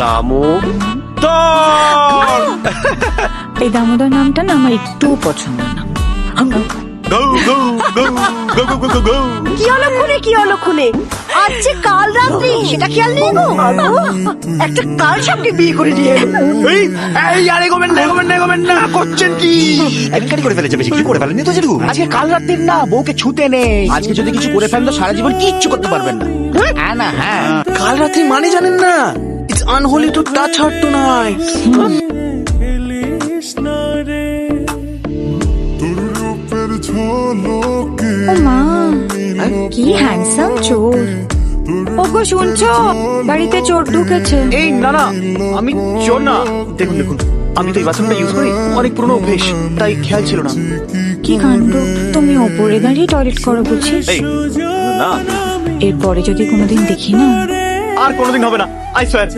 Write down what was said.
দামোদর। এই দামোদর নামটা না আমার একটু পছন্দ না। কি হলো খুনে আজ যে কাল রাত্রি সেটা খেয়াল নেই গো। একটা কাল সাপকে বিয়ে করে নিয়ে এলো। আরে গোবেন না করছেন কি? একখানি করে ফেলেছে, বেশি কিছু করে ফেলেনি তো যেটুকু। আজকে কাল রাত্রির না, বউকে ছুতে নেই। আজকে যদি কিছু করে ফেলেন তো সারা জীবন কিচ্ছু করতে পারবেন না। হ্যাঁ না হ্যাঁ, কাল রাত্রি মানে জানেন না? It's unholy to touch her tonight. ও মা, কি হ্যান্ডসাম চোর। ওগো শুনছো, বাড়িতে চোর ঢুকেছে। এই না আমি চোর না। দেখুন আমি তো এই বাথরুমটা ইউজ করি, অনেক পুরনো অভ্যেস, তাই খেয়াল ছিল না। কি কাণ্ড, তুমি ওপরে দাঁড়িয়ে টয়লেট করো বুঝি? এই না, এরপরে যদি কোনোদিন দেখি না। আর কোনোদিন হবে না, আই সোয়ার।